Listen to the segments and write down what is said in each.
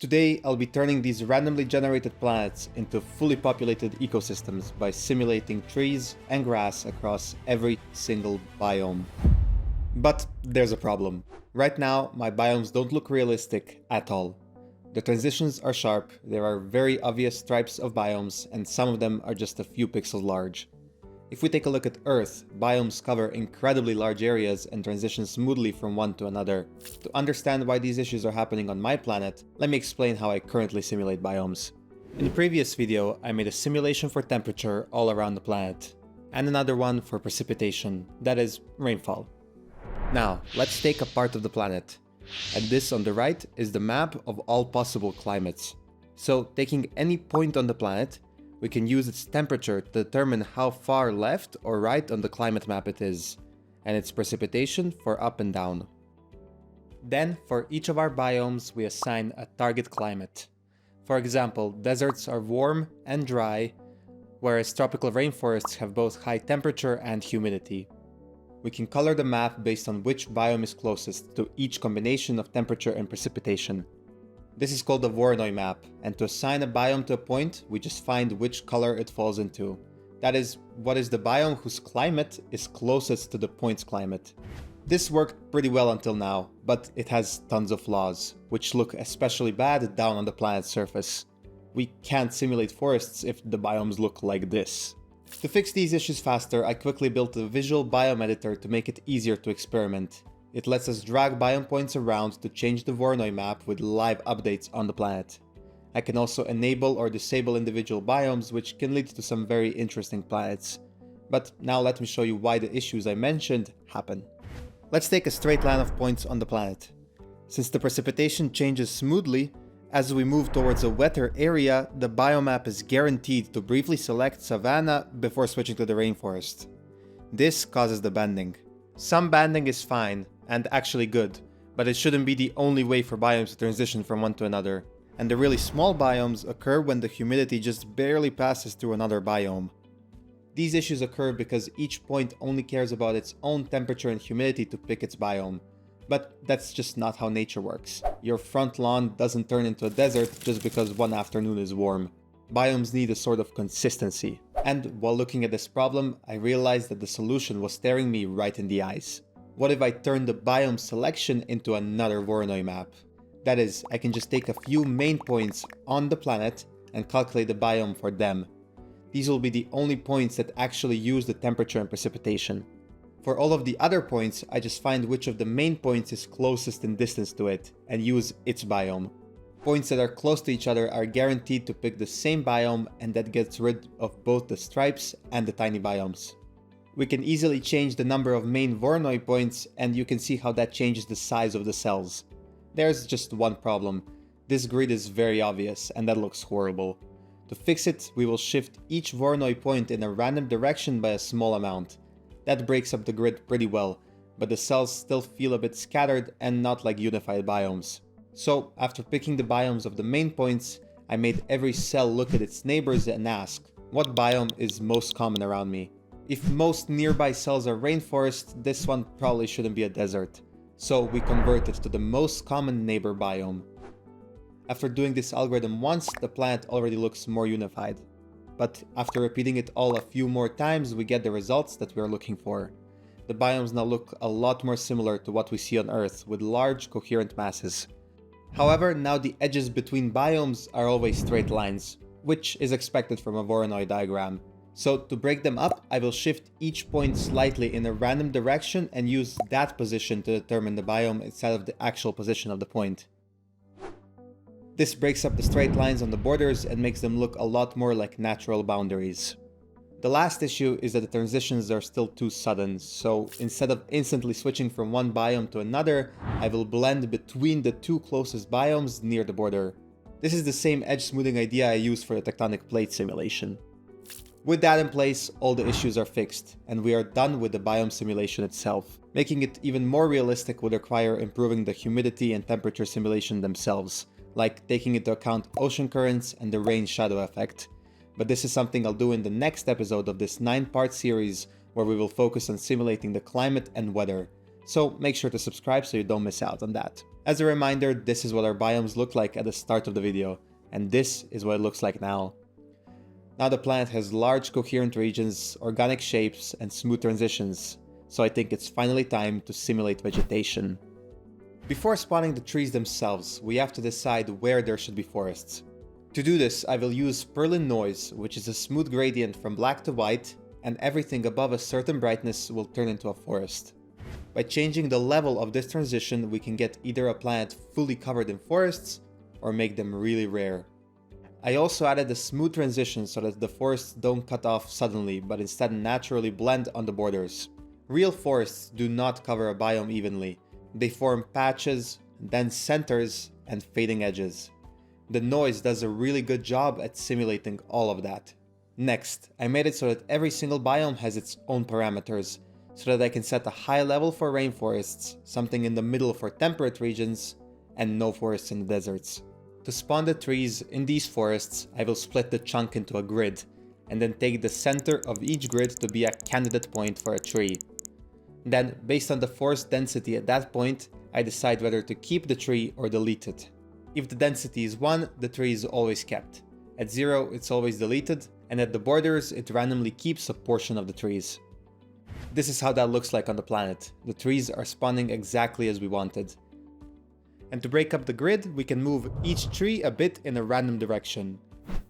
Today, I'll be turning these randomly generated planets into fully populated ecosystems by simulating trees and grass across every single biome. But there's a problem. Right now, my biomes don't look realistic at all. The transitions are sharp, there are very obvious stripes of biomes, and some of them are just a few pixels large. If we take a look at Earth, biomes cover incredibly large areas and transition smoothly from one to another. To understand why these issues are happening on my planet, let me explain how I currently simulate biomes. In the previous video, I made a simulation for temperature all around the planet, and another one for precipitation, that is, rainfall. Now, let's take a part of the planet. And this on the right is the map of all possible climates. So, taking any point on the planet, we can use its temperature to determine how far left or right on the climate map it is, and its precipitation for up and down. Then, for each of our biomes, we assign a target climate. For example, deserts are warm and dry, whereas tropical rainforests have both high temperature and humidity. We can color the map based on which biome is closest to each combination of temperature and precipitation. This is called the Voronoi map, and to assign a biome to a point, we just find which color it falls into. That is, what is the biome whose climate is closest to the point's climate. This worked pretty well until now, but it has tons of flaws, which look especially bad down on the planet's surface. We can't simulate forests if the biomes look like this. To fix these issues faster, I quickly built a visual biome editor to make it easier to experiment. It lets us drag biome points around to change the Voronoi map with live updates on the planet. I can also enable or disable individual biomes, which can lead to some very interesting planets. But now let me show you why the issues I mentioned happen. Let's take a straight line of points on the planet. Since the precipitation changes smoothly, as we move towards a wetter area, the biomap is guaranteed to briefly select savanna before switching to the rainforest. This causes the banding. Some banding is fine, and actually good, but it shouldn't be the only way for biomes to transition from one to another. And the really small biomes occur when the humidity just barely passes through another biome. These issues occur because each point only cares about its own temperature and humidity to pick its biome. But that's just not how nature works. Your front lawn doesn't turn into a desert just because one afternoon is warm. Biomes need a sort of consistency. And while looking at this problem, I realized that the solution was staring me right in the eyes. What if I turned the biome selection into another Voronoi map? That is, I can just take a few main points on the planet and calculate the biome for them. These will be the only points that actually use the temperature and precipitation. For all of the other points, I just find which of the main points is closest in distance to it and use its biome. Points that are close to each other are guaranteed to pick the same biome, and that gets rid of both the stripes and the tiny biomes. We can easily change the number of main Voronoi points, and you can see how that changes the size of the cells. There's just one problem. This grid is very obvious, and that looks horrible. To fix it, we will shift each Voronoi point in a random direction by a small amount. That breaks up the grid pretty well, but the cells still feel a bit scattered and not like unified biomes. So, after picking the biomes of the main points, I made every cell look at its neighbors and ask, what biome is most common around me? If most nearby cells are rainforest, this one probably shouldn't be a desert. So we converted to the most common neighbor biome. After doing this algorithm once, the planet already looks more unified. But after repeating it all a few more times, we get the results that we are looking for. The biomes now look a lot more similar to what we see on Earth, with large, coherent masses. However, now the edges between biomes are always straight lines, which is expected from a Voronoi diagram. So to break them up, I will shift each point slightly in a random direction and use that position to determine the biome instead of the actual position of the point. This breaks up the straight lines on the borders and makes them look a lot more like natural boundaries. The last issue is that the transitions are still too sudden, so instead of instantly switching from one biome to another, I will blend between the two closest biomes near the border. This is the same edge smoothing idea I used for the tectonic plate simulation. With that in place, all the issues are fixed, and we are done with the biome simulation itself. Making it even more realistic would require improving the humidity and temperature simulation themselves, like taking into account ocean currents and the rain shadow effect. But this is something I'll do in the next episode of this 9-part series, where we will focus on simulating the climate and weather. So make sure to subscribe so you don't miss out on that. As a reminder, this is what our biomes looked like at the start of the video, and this is what it looks like now. Now the planet has large coherent regions, organic shapes, and smooth transitions, so I think it's finally time to simulate vegetation. Before spawning the trees themselves, we have to decide where there should be forests. To do this, I will use Perlin noise, which is a smooth gradient from black to white, and everything above a certain brightness will turn into a forest. By changing the level of this transition, we can get either a planet fully covered in forests, or make them really rare. I also added a smooth transition so that the forests don't cut off suddenly, but instead naturally blend on the borders. Real forests do not cover a biome evenly. They form patches, then centers, and fading edges. The noise does a really good job at simulating all of that. Next, I made it so that every single biome has its own parameters, so that I can set a high level for rainforests, something in the middle for temperate regions, and no forests in the deserts. To spawn the trees in these forests, I will split the chunk into a grid, and then take the center of each grid to be a candidate point for a tree. Then, based on the forest density at that point, I decide whether to keep the tree or delete it. If the density is 1, the tree is always kept. At 0, it's always deleted, and at the borders, it randomly keeps a portion of the trees. This is how that looks like on the planet. The trees are spawning exactly as we wanted. And to break up the grid, we can move each tree a bit in a random direction.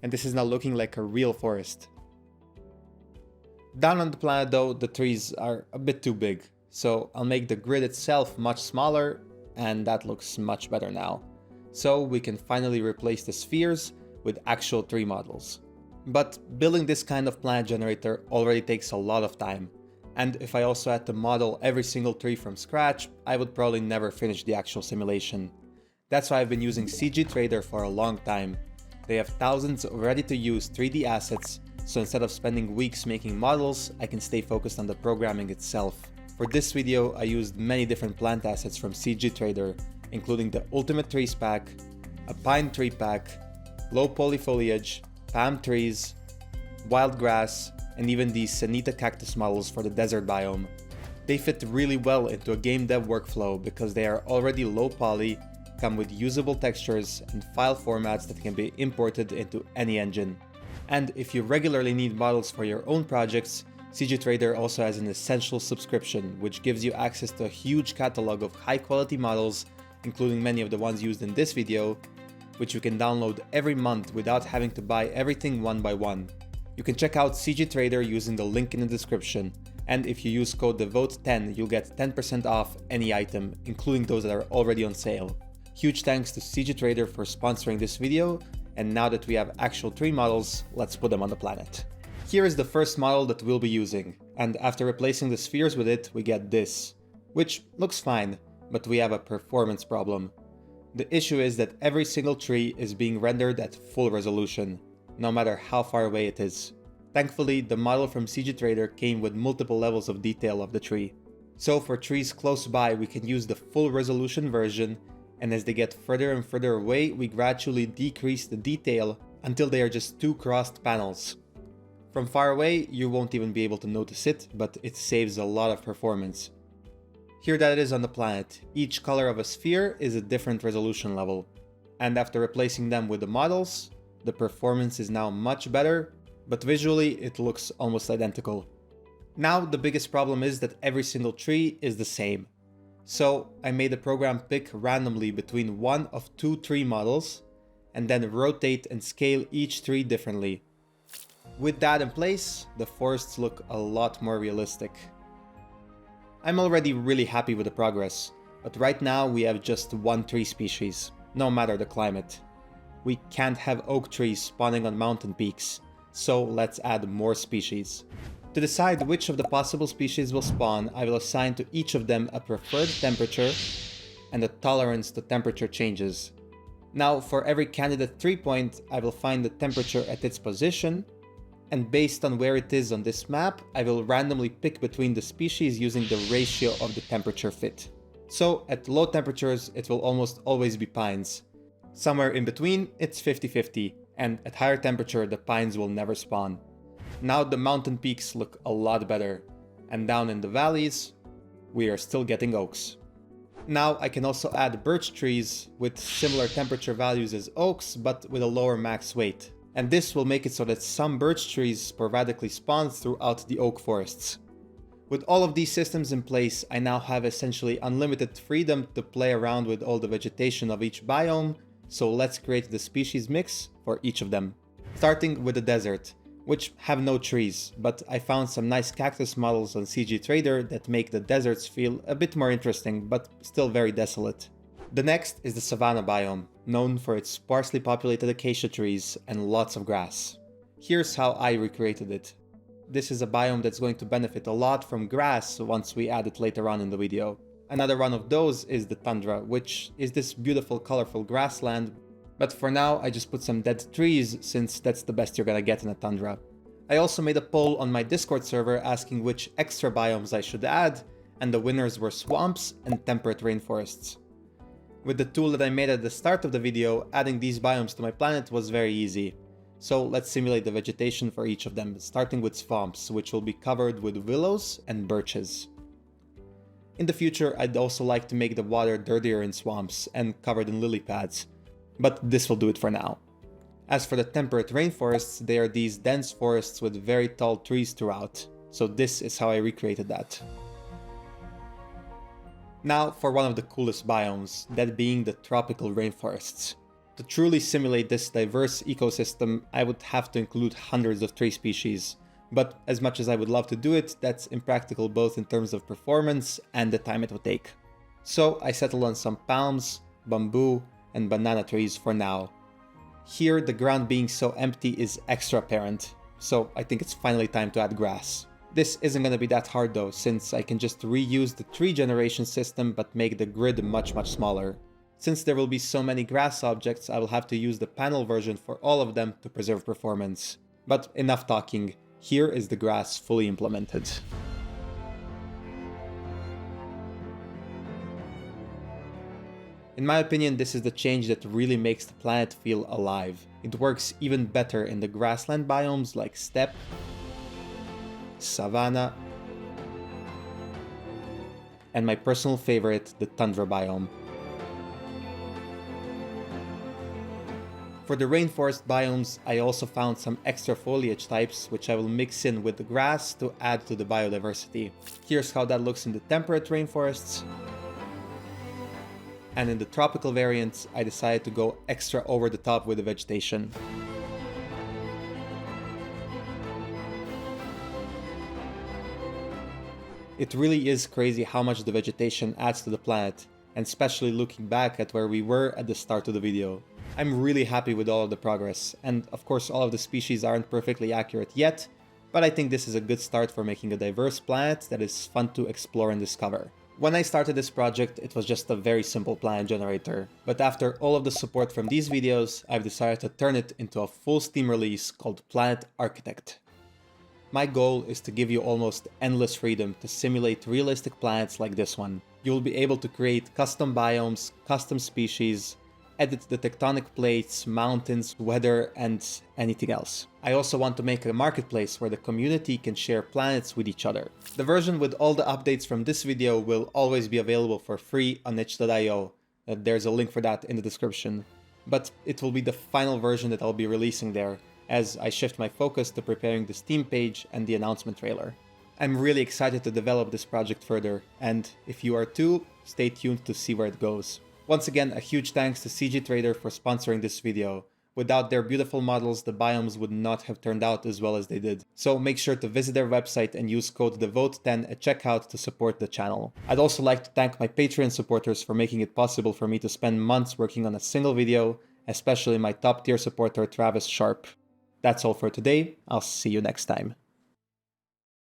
And this is now looking like a real forest. Down on the planet though, the trees are a bit too big. So I'll make the grid itself much smaller, and that looks much better now. So we can finally replace the spheres with actual tree models. But building this kind of planet generator already takes a lot of time. And if I also had to model every single tree from scratch, I would probably never finish the actual simulation. That's why I've been using CGTrader for a long time. They have thousands of ready-to-use 3D assets, so instead of spending weeks making models, I can stay focused on the programming itself. For this video, I used many different plant assets from CGTrader, including the Ultimate Trees pack, a Pine Tree pack, low polyfoliage, palm trees, wild grass, and even these Senita cactus models for the desert biome. They fit really well into a game dev workflow because they are already low poly, come with usable textures and file formats that can be imported into any engine. And if you regularly need models for your own projects, CGTrader also has an essential subscription, which gives you access to a huge catalog of high quality models, including many of the ones used in this video, which you can download every month without having to buy everything one by one. You can check out CGTrader using the link in the description, and if you use code Devote10, you'll get 10% off any item, including those that are already on sale. Huge thanks to CGTrader for sponsoring this video, and now that we have actual tree models, let's put them on the planet. Here is the first model that we'll be using, and after replacing the spheres with it, we get this, which looks fine, but we have a performance problem. The issue is that every single tree is being rendered at full resolution, no matter how far away it is. Thankfully, the model from CGTrader came with multiple levels of detail of the tree. So for trees close by, we can use the full resolution version, and as they get further and further away, we gradually decrease the detail until they are just 2 crossed panels. From far away, you won't even be able to notice it, but it saves a lot of performance. Here that it is on the planet, each color of a sphere is a different resolution level. And after replacing them with the models, the performance is now much better, but visually it looks almost identical. Now the biggest problem is that every single tree is the same. So I made the program pick randomly between one of 2 tree models, and then rotate and scale each tree differently. With that in place, the forests look a lot more realistic. I'm already really happy with the progress, but right now we have just 1 tree species, no matter the climate. We can't have oak trees spawning on mountain peaks, so let's add more species. To decide which of the possible species will spawn, I will assign to each of them a preferred temperature and a tolerance to temperature changes. Now for every candidate tree point, I will find the temperature at its position, and based on where it is on this map, I will randomly pick between the species using the ratio of the temperature fit. So at low temperatures, it will almost always be pines. Somewhere in between, it's 50-50, and at higher temperature, the pines will never spawn. Now the mountain peaks look a lot better, and down in the valleys, we are still getting oaks. Now I can also add birch trees with similar temperature values as oaks, but with a lower max weight. And this will make it so that some birch trees sporadically spawn throughout the oak forests. With all of these systems in place, I now have essentially unlimited freedom to play around with all the vegetation of each biome, so let's create the species mix for each of them. Starting with the desert, which have no trees, but I found some nice cactus models on CGTrader that make the deserts feel a bit more interesting, but still very desolate. The next is the savanna biome, known for its sparsely populated acacia trees and lots of grass. Here's how I recreated it. This is a biome that's going to benefit a lot from grass once we add it later on in the video. Another one of those is the tundra, which is this beautiful colorful grassland, but for now I just put some dead trees since that's the best you're gonna get in a tundra. I also made a poll on my Discord server asking which extra biomes I should add, and the winners were swamps and temperate rainforests. With the tool that I made at the start of the video, adding these biomes to my planet was very easy. So let's simulate the vegetation for each of them, starting with swamps, which will be covered with willows and birches. In the future, I'd also like to make the water dirtier in swamps and covered in lily pads, but this will do it for now. As for the temperate rainforests, they are these dense forests with very tall trees throughout, so this is how I recreated that. Now for one of the coolest biomes, that being the tropical rainforests. To truly simulate this diverse ecosystem, I would have to include hundreds of tree species, but as much as I would love to do it, that's impractical both in terms of performance and the time it would take. So I settled on some palms, bamboo, and banana trees for now. Here, the ground being so empty is extra apparent, so I think it's finally time to add grass. This isn't gonna be that hard though, since I can just reuse the tree generation system but make the grid much smaller. Since there will be so many grass objects, I will have to use the panel version for all of them to preserve performance. But enough talking, here is the grass fully implemented. In my opinion, this is the change that really makes the planet feel alive. It works even better in the grassland biomes like steppe, savanna, and my personal favorite, the tundra biome. For the rainforest biomes, I also found some extra foliage types which I will mix in with the grass to add to the biodiversity. Here's how that looks in the temperate rainforests. And in the tropical variants, I decided to go extra over the top with the vegetation. It really is crazy how much the vegetation adds to the planet, and especially looking back at where we were at the start of the video. I'm really happy with all of the progress, and of course all of the species aren't perfectly accurate yet, but I think this is a good start for making a diverse planet that is fun to explore and discover. When I started this project, it was just a very simple planet generator, but after all of the support from these videos, I've decided to turn it into a full Steam release called Planet Architect. My goal is to give you almost endless freedom to simulate realistic planets like this one. You'll be able to create custom biomes, custom species, edit the tectonic plates, mountains, weather, and anything else. I also want to make a marketplace where the community can share planets with each other. The version with all the updates from this video will always be available for free on itch.io. There's a link for that in the description. But it will be the final version that I'll be releasing there, as I shift my focus to preparing the Steam page and the announcement trailer. I'm really excited to develop this project further, and if you are too, stay tuned to see where it goes. Once again, a huge thanks to CGTrader for sponsoring this video. Without their beautiful models, the biomes would not have turned out as well as they did. So make sure to visit their website and use code Devote10 at checkout to support the channel. I'd also like to thank my Patreon supporters for making it possible for me to spend months working on a single video, especially my top tier supporter Travis Sharp. That's all for today. I'll see you next time.